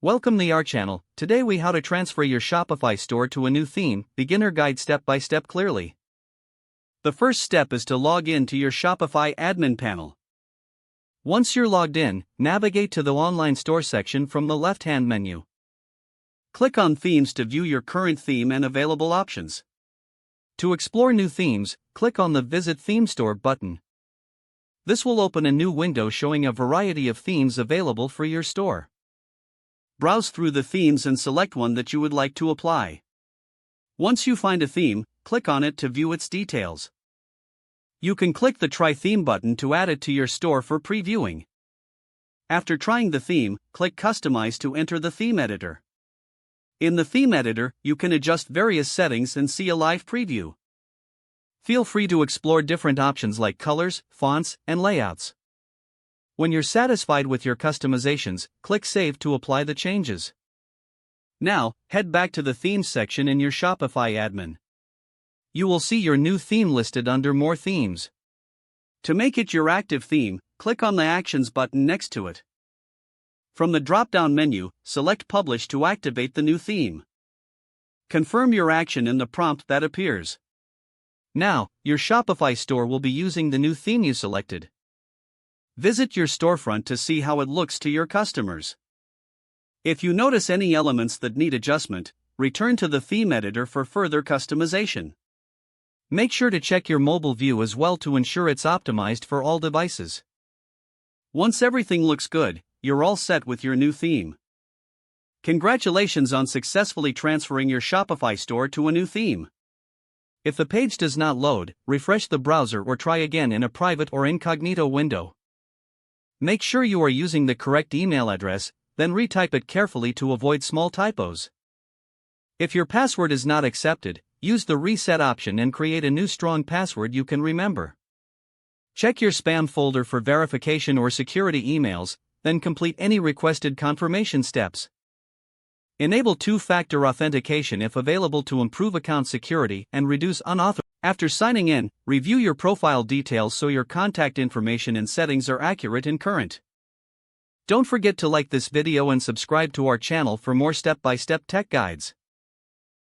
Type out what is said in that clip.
Welcome to our channel. Today we how to transfer your Shopify store to a new theme, beginner guide step by step clearly. The first step is to log in to your Shopify admin panel. Once you're logged in, navigate to the online store section from the left-hand menu. Click on themes to view your current theme and available options. To explore new themes, click on the Visit Theme Store button. This will open a new window showing a variety of themes available for your store. Browse through the themes and select one that you would like to apply. Once you find a theme, click on it to view its details. You can click the Try Theme button to add it to your store for previewing. After trying the theme, click Customize to enter the theme editor. In the theme editor, you can adjust various settings and see a live preview. Feel free to explore different options like colors, fonts, and layouts. When you're satisfied with your customizations, click Save to apply the changes. Now, head back to the Themes section in your Shopify admin. You will see your new theme listed under More Themes. To make it your active theme, click on the Actions button next to it. From the drop-down menu, select Publish to activate the new theme. Confirm your action in the prompt that appears. Now, your Shopify store will be using the new theme you selected. Visit your storefront to see how it looks to your customers. If you notice any elements that need adjustment, return to the theme editor for further customization. Make sure to check your mobile view as well to ensure it's optimized for all devices. Once everything looks good, you're all set with your new theme. Congratulations on successfully transferring your Shopify store to a new theme. If the page does not load, refresh the browser or try again in a private or incognito window. Make sure you are using the correct email address, then retype it carefully to avoid small typos. If your password is not accepted, use the reset option and create a new strong password you can remember. Check your spam folder for verification or security emails, then complete any requested confirmation steps. Enable two-factor authentication if available to improve account security and reduce unauthorized. After signing in, review your profile details so your contact information and settings are accurate and current. Don't forget to like this video and subscribe to our channel for more step-by-step tech guides.